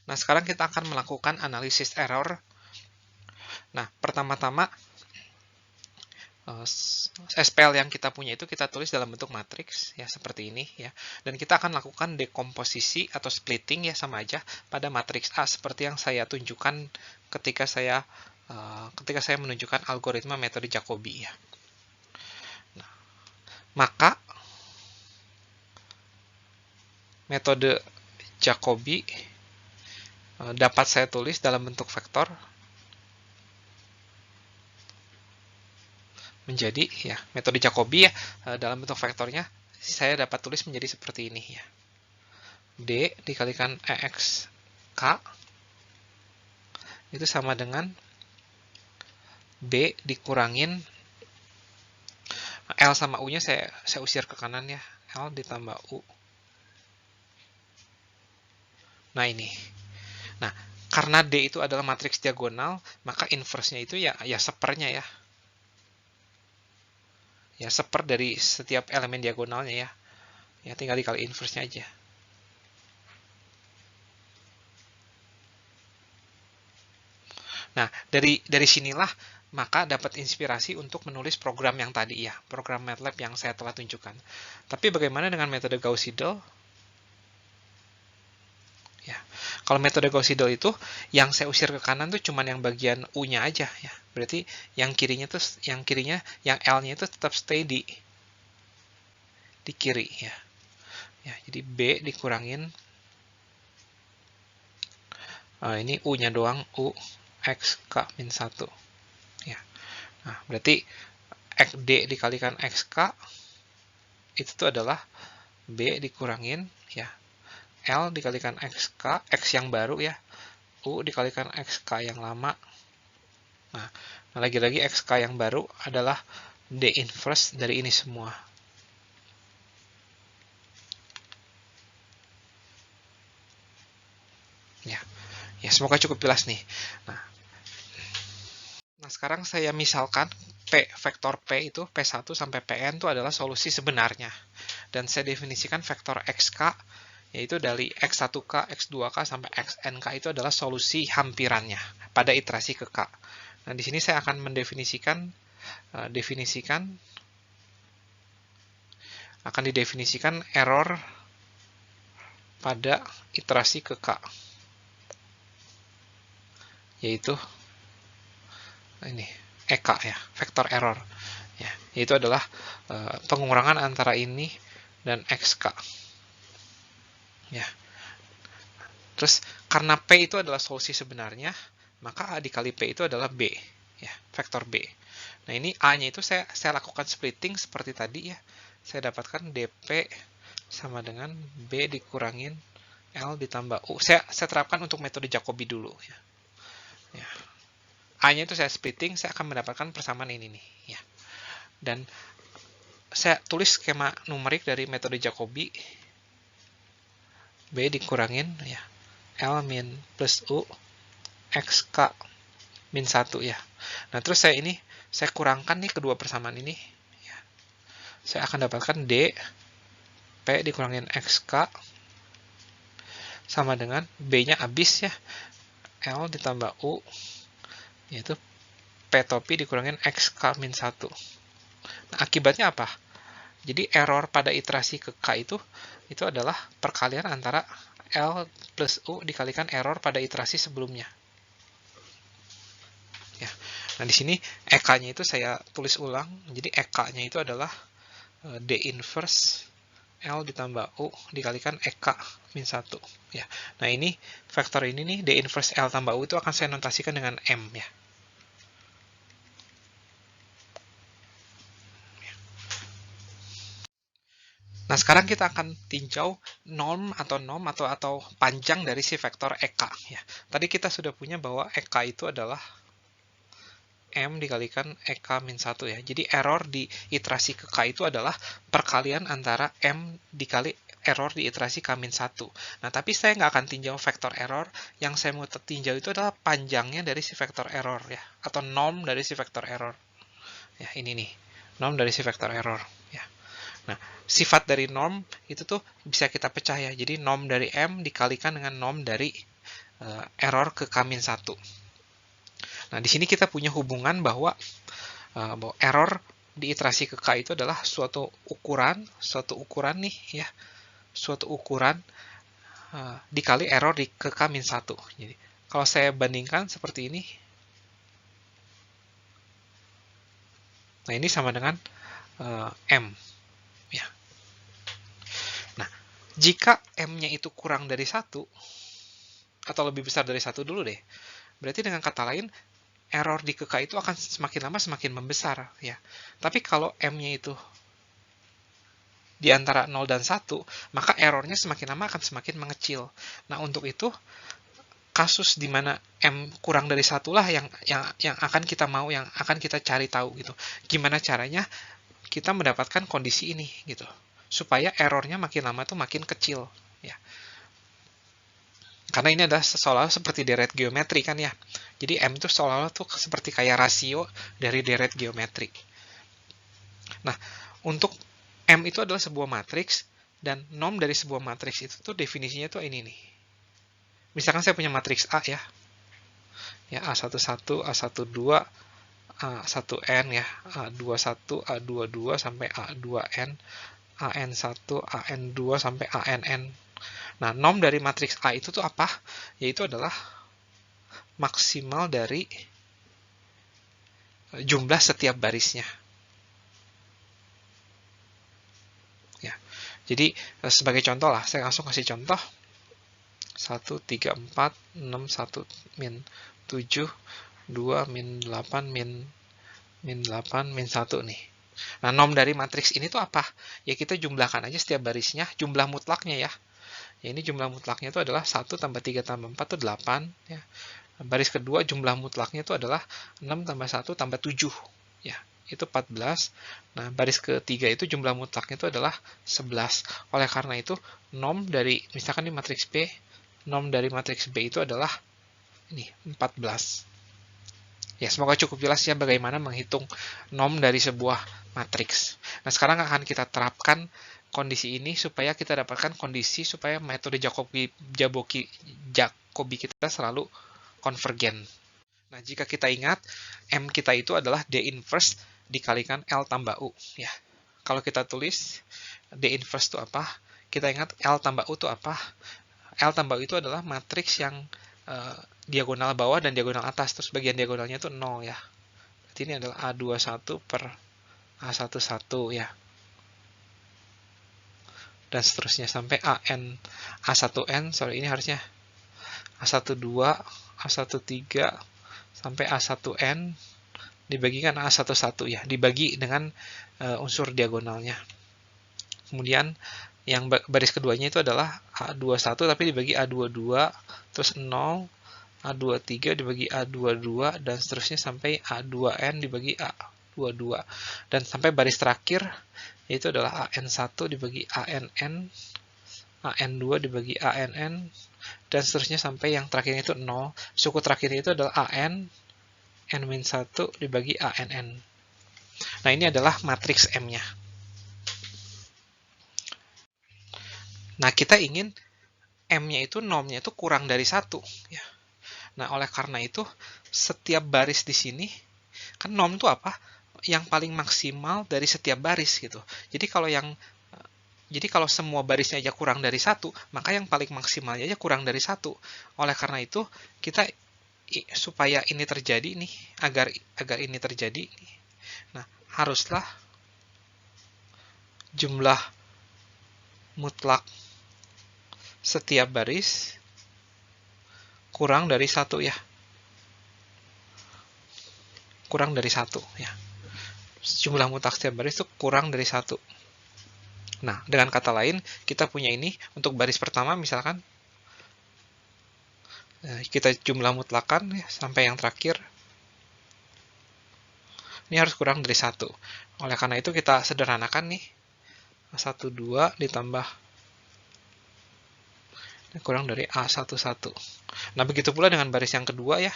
Nah, sekarang kita akan melakukan analisis error. Nah, pertama-tama SPL yang kita punya itu kita tulis dalam bentuk matriks ya seperti ini ya. Dan kita akan lakukan dekomposisi atau splitting ya sama aja pada matriks A seperti yang saya tunjukkan ketika saya menunjukkan algoritma metode Jacobi ya. Nah, maka metode Jacobi dapat saya tulis dalam bentuk vektor menjadi ya metode Jacobi ya dalam bentuk vektornya saya dapat tulis menjadi seperti ini ya. D dikalikan EX K itu sama dengan B dikurangin L sama U-nya saya usir ke kanan ya. L ditambah U. Nah ini. Nah, karena D itu adalah matriks diagonal, maka inverse-nya itu ya sepernya ya. Ya seper dari setiap elemen diagonalnya ya. Ya tinggal dikali inverse-nya aja. Nah, dari sinilah maka dapat inspirasi untuk menulis program yang tadi ya, program MATLAB yang saya telah tunjukkan. Tapi bagaimana dengan metode Gauss-Seidel? Ya, kalau metode Gauss-Seidel itu yang saya usir ke kanan tuh cuman yang bagian U-nya aja ya. Berarti yang kirinya yang L-nya itu tetap stay di kiri ya. Ya, jadi B dikurangin ini U-nya doang, U X K min 1. Ya. Nah, berarti D dikalikan XK itu tuh adalah B dikurangin ya L dikalikan XK, X yang baru ya, U dikalikan XK yang lama. Nah, lagi-lagi XK yang baru adalah D inverse dari ini semua. Ya semoga cukup jelas nih. Nah, sekarang saya misalkan vektor P itu P1 sampai Pn itu adalah solusi sebenarnya. Dan saya definisikan vektor XK yaitu dari X1K, X2K sampai XNK itu adalah solusi hampirannya pada iterasi ke K. Nah, di sini saya akan mendefinisikan didefinisikan error pada iterasi ke K. Yaitu ini EK ya, vektor error. Ya, yaitu adalah pengurangan antara ini dan XK. Ya. Terus karena P itu adalah solusi sebenarnya, maka A dikali P itu adalah B, ya, vektor B. Nah, ini A-nya itu saya lakukan splitting seperti tadi ya. Saya dapatkan DP sama dengan B dikurangin L ditambah U. Saya terapkan untuk metode Jacobi dulu ya. Ya. A-nya itu saya splitting, saya akan mendapatkan persamaan ini nih, ya. Dan saya tulis skema numerik dari metode Jacobi. B dikurangin ya L min plus U XK min 1 ya. Nah, terus saya kurangkan nih kedua persamaan ini ya. Saya akan dapatkan D P dikurangin XK sama dengan B-nya habis ya. L ditambah U yaitu P topi dikurangin XK min 1. Nah, akibatnya apa? Jadi error pada iterasi ke K itu adalah perkalian antara L plus U dikalikan error pada iterasi sebelumnya. Ya. Nah, di sini EK-nya itu saya tulis ulang. Jadi EK-nya itu adalah D inverse L ditambah U dikalikan EK min 1. Ya. Nah, ini vektor ini nih, D inverse L tambah U itu akan saya notasikan dengan M ya. Nah, sekarang kita akan tinjau norm atau panjang dari si vektor EK ya. Tadi kita sudah punya bahwa EK itu adalah M dikalikan EK min 1 ya. Jadi error di iterasi ke K itu adalah perkalian antara M dikali error di iterasi K min 1. Nah, tapi saya nggak akan tinjau vektor error. Yang saya mau tinjau itu adalah panjangnya dari si vektor error ya. Atau norm dari si vektor error. Ya, ini nih. Norm dari si vektor error ya. Nah, sifat dari norm itu tuh bisa kita pecah ya. Jadi norm dari M dikalikan dengan norm dari error ke K-1. Nah, di sini kita punya hubungan bahwa error di iterasi ke K itu adalah suatu ukuran nih ya, suatu ukuran dikali error di ke K-1. Jadi, kalau saya bandingkan seperti ini, nah ini sama dengan M. Ya. Nah, jika M-nya itu kurang dari 1, atau lebih besar dari 1 dulu deh, berarti dengan kata lain, error di ke K itu akan semakin lama semakin membesar. Ya. Tapi kalau M-nya itu di antara 0 dan 1, maka errornya semakin lama akan semakin mengecil. Nah, untuk itu, kasus di mana M kurang dari 1 lah yang akan kita mau, yang akan kita cari tahu gitu. Gimana caranya kita mendapatkan kondisi ini gitu. Supaya errornya makin lama tuh makin kecil. Ya. Karena ini adalah seolah-olah seperti deret geometri kan ya. Jadi M itu seolah-olah tuh seperti kayak rasio dari deret geometri. Nah, untuk M itu adalah sebuah matriks, dan norm dari sebuah matriks itu tuh definisinya tuh ini nih. Misalkan saya punya matriks A ya. Ya, A11, A12, A1N ya, A21, A22 sampai A2N, AN1, AN2 sampai ANN. Nah, norm dari matriks A itu tuh apa? Yaitu adalah maksimal dari jumlah setiap barisnya. Ya. Jadi, sebagai contoh lah, saya langsung kasih contoh. 1, 3, 4, 6, 1, min 7, 2, min 8, min 8, min 1 nih. Nah, norm dari matriks ini tuh apa? Ya kita jumlahkan aja setiap barisnya, jumlah mutlaknya ya. Ya ini jumlah mutlaknya itu adalah 1 tambah 3 tambah 4 itu 8. Ya. Baris kedua jumlah mutlaknya itu adalah 6 tambah 1 tambah 7. Ya, itu 14. Nah, baris ketiga itu jumlah mutlaknya itu adalah 11. Oleh karena itu, norm dari, misalkan di matriks B, norm dari matriks B itu adalah ini, 14. Ya, semoga cukup jelas ya bagaimana menghitung norm dari sebuah matriks. Nah, sekarang akan kita terapkan kondisi ini supaya kita dapatkan kondisi supaya metode Jacobi kita selalu konvergen. Nah, jika kita ingat, M kita itu adalah D inverse dikalikan L tambah U. Ya. Kalau kita tulis D inverse itu apa? Kita ingat L tambah U itu apa? L tambah U itu adalah matriks yang diagonal bawah dan diagonal atas, terus bagian diagonalnya itu 0 ya. Berarti ini adalah A21 per A11 ya. Dan seterusnya sampai A1N, sorry ini harusnya A12, A13 sampai A1N dibagikan A11 ya, dibagi dengan unsur diagonalnya. Kemudian yang baris keduanya itu adalah A21 tapi dibagi A22, terus 0, A23 dibagi A22, dan seterusnya sampai A2N dibagi A22. Dan sampai baris terakhir, yaitu adalah AN1 dibagi ANN, AN2 dibagi ANN, dan seterusnya sampai yang terakhirnya itu 0. Suku terakhirnya itu adalah AN, N-1 dibagi ANN. Nah, ini adalah matriks M-nya. Nah, kita ingin M-nya itu, normnya itu kurang dari 1. Ya. Nah, oleh karena itu, setiap baris di sini, kan norm itu apa? Yang paling maksimal dari setiap baris gitu. Jadi kalau semua barisnya aja kurang dari 1, maka yang paling maksimalnya aja kurang dari 1. Oleh karena itu, kita supaya ini terjadi nih, agar ini terjadi, nah haruslah jumlah mutlak setiap baris kurang dari 1 ya. Kurang dari 1 ya. Jumlah mutlak setiap baris itu kurang dari 1. Nah, dengan kata lain, kita punya ini untuk baris pertama misalkan kita jumlah mutlakan ya, sampai yang terakhir ini harus kurang dari 1. Oleh karena itu kita sederhanakan nih, A12 ditambah kurang dari A11. Nah, begitu pula dengan baris yang kedua ya,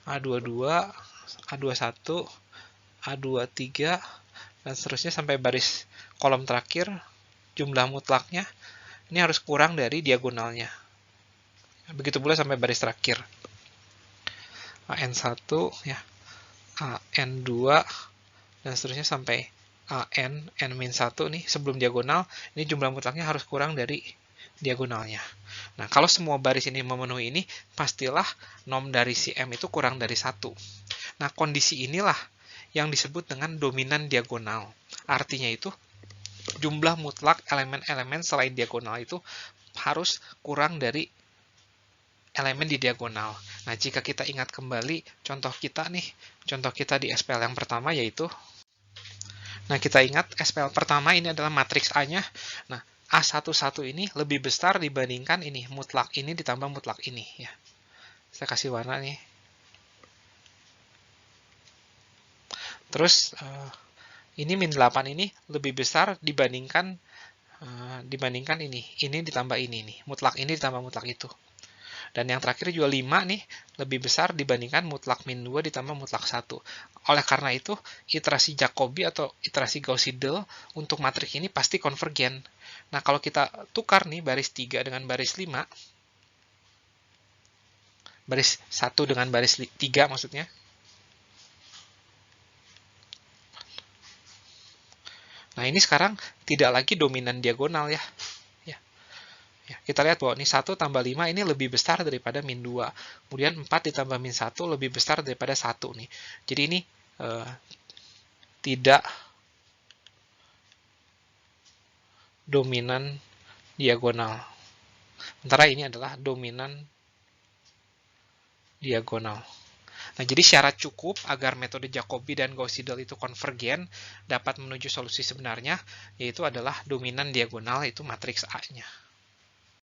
A22, A21, A23, dan seterusnya sampai baris kolom terakhir, jumlah mutlaknya ini harus kurang dari diagonalnya. Begitu pula sampai baris terakhir. AN1 ya, AN2 dan seterusnya sampai AN, N-1 nih sebelum diagonal, ini jumlah mutlaknya harus kurang dari diagonalnya. Nah, kalau semua baris ini memenuhi ini, pastilah norm dari si M itu kurang dari 1. Nah, kondisi inilah yang disebut dengan dominan diagonal. Artinya itu, jumlah mutlak elemen-elemen selain diagonal itu harus kurang dari elemen di diagonal. Nah, jika kita ingat kembali contoh kita di SPL yang pertama yaitu, nah kita ingat SPL pertama ini adalah matriks A-nya. Nah, A11 ini lebih besar dibandingkan ini, mutlak ini ditambah mutlak ini ya. Saya kasih warna nih. Terus ini min 8 ini lebih besar dibandingkan ini ditambah ini nih, mutlak ini ditambah mutlak itu. Dan yang terakhir juga 5 nih, lebih besar dibandingkan mutlak min 2 ditambah mutlak 1. Oleh karena itu, iterasi Jacobi atau iterasi Gauss-Seidel untuk matriks ini pasti konvergen. Nah, kalau kita tukar nih baris 3 dengan baris 5, baris 1 dengan baris 3 maksudnya, nah ini sekarang tidak lagi dominan diagonal ya. Ya, kita lihat bahwa ini 1 tambah 5 ini lebih besar daripada min 2. Kemudian 4 ditambah min 1 lebih besar daripada 1 nih. Jadi ini tidak dominan diagonal. Sementara ini adalah dominan diagonal. Nah, jadi syarat cukup agar metode Jacobi dan Gauss-Seidel itu konvergen dapat menuju solusi sebenarnya, yaitu adalah dominan diagonal, yaitu matriks A-nya.